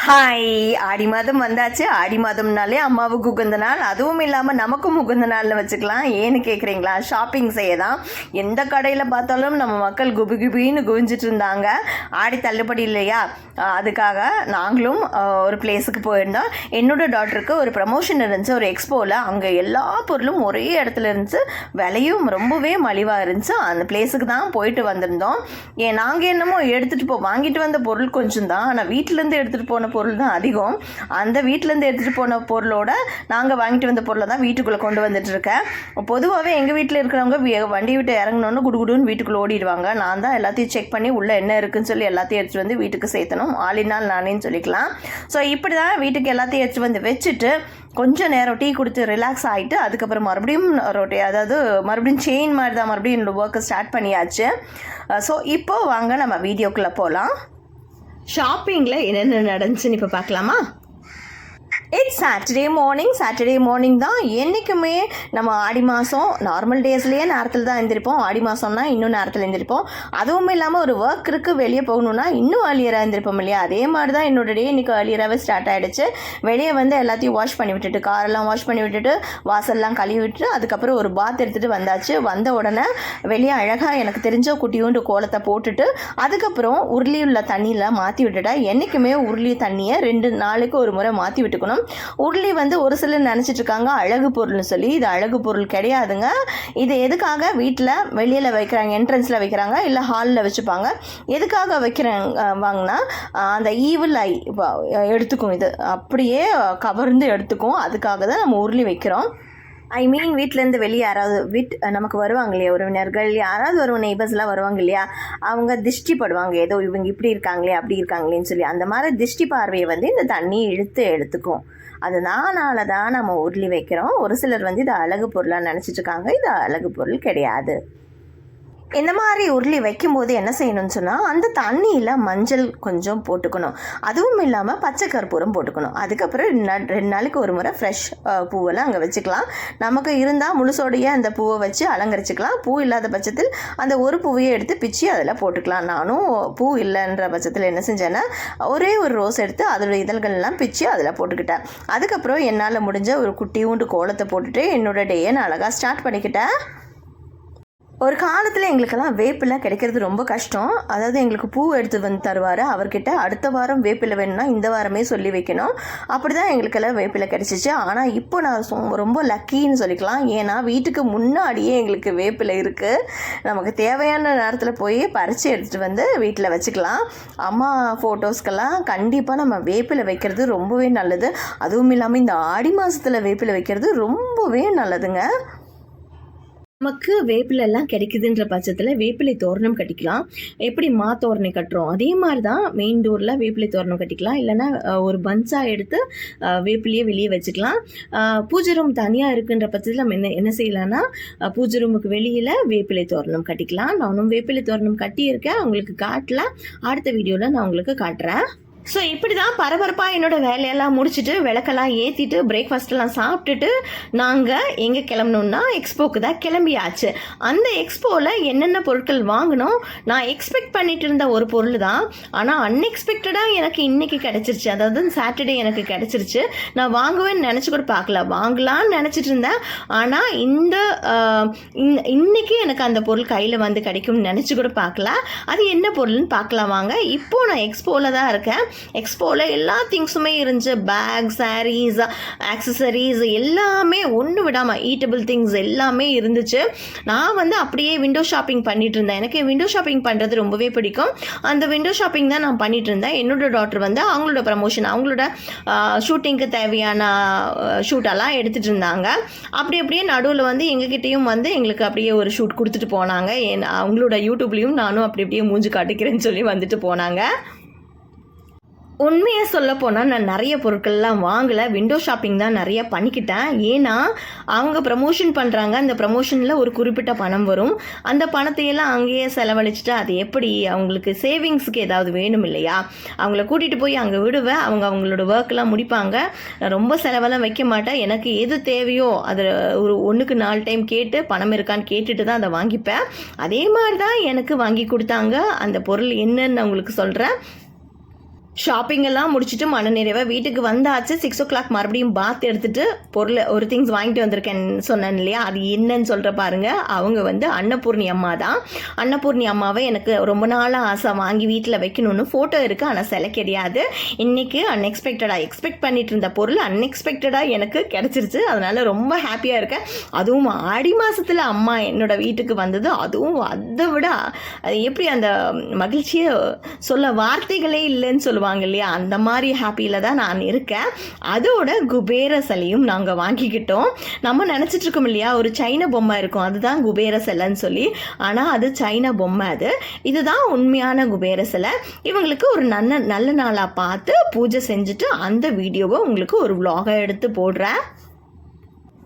Hi, ஆடி மாதம் வந்தாச்சு. ஆடி மாதம்னாலே அம்மாவுக்கு உகந்த நாள், அதுவும் இல்லாமல் நமக்கும் உகந்த நாளில் வச்சுக்கலாம். ஏன்னு கேட்குறீங்களா? ஷாப்பிங் செய்ய தான். எந்த கடையில் பார்த்தாலும் நம்ம மக்கள் குபி குபின்னு குவிஞ்சிட்டு இருந்தாங்க. ஆடி தள்ளுபடி இல்லையா, அதுக்காக நாங்களும் ஒரு பிளேஸுக்கு போயிருந்தோம். என்னோட டாக்டருக்கு ஒரு ப்ரமோஷன் இருந்துச்சு, ஒரு எக்ஸ்போவில். அங்கே எல்லா பொருளும் ஒரே இடத்துல இருந்துச்சு, விலையும் ரொம்பவே மலிவாக இருந்துச்சு. அந்த பிளேஸுக்கு தான் போயிட்டு வந்திருந்தோம். நாங்கள் என்னமோ எடுத்துகிட்டு வாங்கிட்டு வந்த பொருள் கொஞ்சம் தான், ஆனால் வீட்டிலேருந்து எடுத்துகிட்டு போன பொருள் தான் அதிகம். அந்த வீட்டிலேருந்து எடுத்துகிட்டு போன பொருளோட நாங்கள் வாங்கிட்டு வந்த பொருளை தான் வீட்டுக்குள்ளே கொண்டு வந்துட்டு இருக்கேன். பொதுவாகவே எங்கள் வீட்டில் இருக்கிறவங்க வண்டி விட்டு இறங்கணுன்னு குடுகுடுன்னு வீட்டுக்குள்ளே ஓடிடுவாங்க. நான் தான் எல்லாத்தையும் செக் பண்ணி உள்ளே என்ன இருக்குன்னு சொல்லி எல்லாத்தையும் எடுத்துகிட்டு வந்து வீட்டுக்கு சேர்த்தணும். ஆளினால் நானேன்னு சொல்லிக்கலாம். ஸோ இப்படி தான் வீட்டுக்கு எல்லாத்தையும் எடுத்துகிட்டு வந்து வச்சுட்டு கொஞ்சம் நேரம் டீ குடித்து ரிலாக்ஸ் ஆகிட்டு அதுக்கப்புறம் மறுபடியும் மறுபடியும் செயின் மாதிரி தான் மறுபடியும் என்னோடய ஒர்க்கை ஸ்டார்ட் பண்ணியாச்சு. ஸோ இப்போது வாங்க நம்ம வீடியோக்குள்ளே போகலாம். ஷாப்பிங்கில் என்னென்ன நடந்துச்சுன்னு இப்போ பார்க்கலாமா? இட்ஸ் சாட்டர்டே மார்னிங் தான். என்றைக்குமே நம்ம ஆடி மாதம் நார்மல் டேஸ்லேயே நேரத்தில் தான் எழுந்திருப்போம். ஆடி மாதம்னா இன்னும் நேரத்தில் எழுந்திருப்போம். அதுவும் இல்லாமல் ஒரு ஒர்க் இருக்குது, வெளியே போகணுன்னா இன்னும் ஏர்லியராக எழுந்திருப்போம் இல்லையா? அதே மாதிரி தான் என்னோட டே இன்றைக்கி ஏர்லியராகவே ஸ்டார்ட் ஆகிடுச்சு. வெளியே வந்து எல்லாத்தையும் வாஷ் பண்ணி விட்டுட்டு, காரெல்லாம் வாஷ் பண்ணி விட்டுட்டு, வாசல்லாம் கழுவி விட்டுட்டு, அதுக்கப்புறம் ஒரு பாத் எடுத்துகிட்டு வந்தாச்சு. வந்த உடனே வெளியே அழகாக எனக்கு தெரிஞ்ச குட்டியோண்டு கோலத்தை போட்டுட்டு அதுக்கப்புறம் உருளி உள்ள தண்ணியில் மாற்றி விட்டுட்டேன். என்றைக்குமே உருளி தண்ணியை 2 நாளைக்கு ஒரு முறை மாற்றி விட்டுக்கணும். உருளி வந்து ஒரு சிலர் நினச்சிட்டு இருக்காங்க அழகு பொருள்னு சொல்லி. இது அழகு பொருள் கிடையாதுங்க. இது எதுக்காக வீட்டில் வெளியில் வைக்கிறாங்க, என்ட்ரன்ஸில் வைக்கிறாங்க, இல்லை ஹாலில் வச்சுப்பாங்க. எதுக்காக வாங்கினா அந்த ஈவில் ஐ எடுத்துக்கும், இது அப்படியே கவர்ந்து எடுத்துக்கும். அதுக்காக தான் நம்ம உருளி வைக்கிறோம். வீட்டிலேருந்து வெளியே யாராவது நமக்கு வருவாங்க இல்லையா, உறவினர்கள் யாராவது நெய்பர்ஸ்லாம் வருவாங்க இல்லையா, அவங்க திஷ்டி படுவாங்க, ஏதோ இவங்க இப்படி இருக்காங்களே அப்படி இருக்காங்களேன்னு சொல்லி. அந்த மாதிரி திஷ்டி பார்வையை வந்து இந்த தண்ணி எடுத்துக்கும். அதனால தான் நம்ம உருளி வைக்கிறோம். ஒரு சிலர் வந்து இது அழகு பொருளாக நினச்சிட்டு இருக்காங்க. இது அழகு பொருள் கிடையாது. இந்த மாதிரி உருளி வைக்கும்போது என்ன செய்யணும்னு சொன்னால், அந்த தண்ணியில் மஞ்சள் கொஞ்சம் போட்டுக்கணும். அதுவும் இல்லாமல் பச்சை கற்பூரம் போட்டுக்கணும். அதுக்கப்புறம் 2 நாளைக்கு ஒரு முறை ஃப்ரெஷ் பூவெல்லாம் அங்கே வச்சுக்கலாம். நமக்கு இருந்தால் முழுசோடைய அந்த பூவை வச்சு அலங்கரிச்சிக்கலாம். பூ இல்லாத பட்சத்தில் அந்த ஒரு பூவையை எடுத்து பிச்சு அதில் போட்டுக்கலாம். நானும் பூ இல்லைன்ற பட்சத்தில் என்ன செஞ்சேன்னா, ஒரே ஒரு ரோஸ் எடுத்து அதோட இதழ்கள்லாம் பிச்சு அதில் போட்டுக்கிட்டேன். அதுக்கப்புறம் என்னால் முடிஞ்ச ஒரு குட்டியூண்டு கோலத்தை போட்டுட்டு என்னோடய டேயை நான் அழகாக ஸ்டார்ட் பண்ணிக்கிட்டேன். ஒரு காலத்தில் எங்களுக்கெல்லாம் வேப்பிலை கிடைக்கிறது ரொம்ப கஷ்டம். அதாவது எங்களுக்கு பூ எடுத்து வந்து தருவார். அவர்கிட்ட அடுத்த வாரம் வேப்பிலை வேணும்னா இந்த வாரமே சொல்லி வைக்கணும். அப்படி தான் எங்களுக்கெல்லாம் வேப்பிலை கிடச்சிச்சு. ஆனால் இப்போ நான் ரொம்ப லக்கின்னு சொல்லிக்கலாம். ஏன்னா வீட்டுக்கு முன்னாடியே எங்களுக்கு வேப்பிலை இருக்குது. நமக்கு தேவையான நேரத்தில் போய் பறித்து எடுத்துகிட்டு வந்து வீட்டில் வச்சுக்கலாம். அம்மா ஃபோட்டோஸ்க்கெல்லாம் கண்டிப்பாக நம்ம வேப்பிலை வைக்கிறது ரொம்பவே நல்லது. அதுவும் இல்லாமல் இந்த ஆடி மாதத்தில் வேப்பிலை வைக்கிறது ரொம்பவே நல்லதுங்க. நமக்கு வேப்பிலெல்லாம் கிடைக்குதுன்ற பட்சத்தில் வேப்பிலை தோரணம் கட்டிக்கலாம். எப்படி தோரணை கட்டுறோம் அதே மாதிரி தான் மெயின் டோரில் வேப்பிலை தோரணம் கட்டிக்கலாம். இல்லைன்னா ஒரு பன்ஸாக எடுத்து வேப்பிலையே வெளியே வச்சுக்கலாம். பூஜை ரூம் தனியாக இருக்குன்ற பட்சத்தில் நம்ம என்ன செய்யலாம்னா, பூஜை ரூமுக்கு வெளியில் வேப்பிலை தோரணம் கட்டிக்கலாம். நானும் வேப்பிலை தோரணம் கட்டியிருக்கேன், உங்களுக்கு காட்டல. அடுத்த வீடியோவில் நான் உங்களுக்கு காட்டுறேன். ஸோ இப்படி தான் பரபரப்பாக என்னோடய வேலையெல்லாம் முடிச்சுட்டு விளக்கெல்லாம் ஏற்றிட்டு பிரேக்ஃபாஸ்ட்டெல்லாம் சாப்பிட்டுட்டு நாங்கள் எங்கே கிளம்பணுன்னா எக்ஸ்போக்கு தான் கிளம்பியாச்சு. அந்த எக்ஸ்போவில் என்னென்ன பொருட்கள் வாங்கினோம், நான் எக்ஸ்பெக்ட் பண்ணிட்டு இருந்த ஒரு பொருள் தான். ஆனால் அன்எக்ஸ்பெக்டடாக எனக்கு இன்றைக்கி கிடச்சிருச்சு. அதாவது சாட்டர்டே எனக்கு கிடச்சிருச்சு. நான் வாங்குவேன்னு நினச்சி கூட பார்க்கல. வாங்கலான்னு நினச்சிட்டு இருந்தேன். ஆனால் இன்னைக்கு எனக்கு அந்த பொருள் கையில் வந்து கிடைக்கும்னு நினச்சி கூட பார்க்கல. அது என்ன பொருள்னு பார்க்கலாம் வாங்க. இப்போது நான் எக்ஸ்போவில் தான் இருக்கேன். எக்ஸ்போவில் எல்லா திங்ஸுமே இருந்துச்சு. பேக், சாரீஸ், ஆக்சசரிஸ் எல்லாமே ஒன்று விடாமல் ஈட்டபிள் திங்ஸ் எல்லாமே இருந்துச்சு. நான் வந்து அப்படியே விண்டோ ஷாப்பிங் பண்ணிட்டு இருந்தேன். எனக்கு விண்டோ ஷாப்பிங் பண்ணுறது ரொம்பவே பிடிக்கும். அந்த விண்டோ ஷாப்பிங் தான் நான் பண்ணிட்டு இருந்தேன். என்னோட டாக்டர் வந்து அவங்களோட ப்ரமோஷன், அவங்களோட ஷூட்டிங்க்கு தேவையான ஷூட்டெல்லாம் எடுத்துகிட்டு இருந்தாங்க. அப்படியே நடுவில் வந்து எங்ககிட்டையும் வந்து எங்களுக்கு அப்படியே ஒரு ஷூட் கொடுத்துட்டு போனாங்க. அவங்களோட யூடியூப்லேயும் நானும் அப்படியே மூஞ்சி காட்டிக்கிறேன்னு சொல்லி வந்துட்டு போனாங்க. உண்மையாக சொல்ல போனால் நான் நிறைய பொருட்கள்லாம் வாங்கலை, விண்டோ ஷாப்பிங் தான் நிறைய பண்ணிக்கிட்டேன். ஏன்னா அவங்க ப்ரமோஷன் பண்ணுறாங்க. அந்த ப்ரமோஷனில் ஒரு குறிப்பிட்ட பணம் வரும். அந்த பணத்தையெல்லாம் அங்கேயே செலவழிச்சிட்டு அது எப்படி அவங்களுக்கு சேவிங்ஸுக்கு ஏதாவது வேணும் இல்லையா, அவங்கள கூட்டிகிட்டு போய் அங்கே விடுவேன். அவங்களோட ஒர்க்கெலாம் முடிப்பாங்க. நான் ரொம்ப செலவெல்லாம் வைக்க மாட்டேன். எனக்கு எது தேவையோ அது ஒரு 1க்கு 4 டைம் கேட்டு பணம் இருக்கான்னு கேட்டுட்டு தான் அதை வாங்கிப்பேன். அதே மாதிரி தான் எனக்கு வாங்கி கொடுத்தாங்க. அந்த பொருள் என்னன்னு உங்களுக்கு சொல்கிறேன். ஷாப்பிங் எல்லாம் முடிச்சுட்டு மனநிறைவாக வீட்டுக்கு வந்தாச்சு. 6 o'clock மறுபடியும் பாத் எடுத்துட்டு ஒரு திங்ஸ் வாங்கிட்டு வந்திருக்கேன்னு சொன்னேன் இல்லையா, அது என்னன்னு சொல்கிற பாருங்க. அவங்க வந்து அன்னபூர்ணி அம்மா தான். அன்னபூர்ணி அம்மாவை எனக்கு ரொம்ப நாளாக ஆசை வாங்கி வீட்டில் வைக்கணும்னு. ஃபோட்டோ இருக்குது, ஆனால் சிலை கிடையாது. இன்றைக்கி அன்எக்ஸ்பெக்டடாக எக்ஸ்பெக்ட் பண்ணிட்டு இருந்த பொருள் அன்எக்ஸ்பெக்டடாக எனக்கு கிடச்சிருச்சு. அதனால் ரொம்ப ஹாப்பியாக இருக்கேன். அதுவும் ஆடி மாதத்தில் அம்மா என்னோட வீட்டுக்கு வந்தது, அதுவும் அதை விட எப்படி அந்த மகிழ்ச்சியை சொல்ல வார்த்தைகளே இல்லைன்னு சொல்லுவாங்க இல்லையா, அந்த மாதிரி ஹாப்பியில் தான் நான் இருக்கேன். அதோட குபேர சிலையும் நாங்கள் வாங்கிக்கிட்டோம். நம்ம நினச்சிட்டு இருக்கோம் இல்லையா, ஒரு சைனா பொம்மை இருக்கும், அதுதான் குபேர சிலைன்னு சொல்லி. ஆனால் அது சைனா பொம்மை. இதுதான் உண்மையான குபேர சிலை. இவங்களுக்கு ஒரு நல்ல நாளாக பார்த்து பூஜை செஞ்சுட்டு அந்த வீடியோவை உங்களுக்கு ஒரு vlog-ஆ எடுத்து போடுறேன்.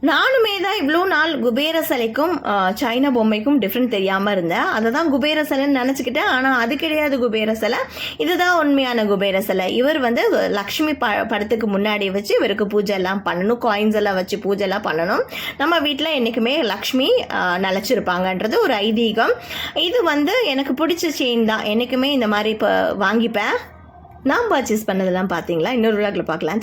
நானுமே தான் இவ்வளோ நாள் குபேர சிலைக்கும் சைனா பொம்மைக்கும் டிஃப்ரெண்ட் தெரியாமல் இருந்தேன். அதை தான் குபேர சிலைன்னு நினச்சிக்கிட்டேன். ஆனால் அது கிடையாது குபேர சிலை, இதுதான் உண்மையான குபேர சிலை. இவர் வந்து லக்ஷ்மி படத்துக்கு முன்னாடி வச்சு இவருக்கு பூஜை எல்லாம் பண்ணணும், காயின்ஸ் எல்லாம் வச்சு பூஜை எல்லாம் பண்ணணும். நம்ம வீட்டில் என்றைக்குமே லக்ஷ்மி நிலச்சிருப்பாங்கன்றது ஒரு ஐதீகம். இது வந்து எனக்கு பிடிச்ச செயின் தான், என்றைக்குமே இந்த மாதிரி இப்போ வாங்கிப்பேன். நான் பர்ச்சேஸ் பண்ணதெல்லாம் பார்த்தீங்களா, இன்னொரு vlog-ல பார்க்கலாம்.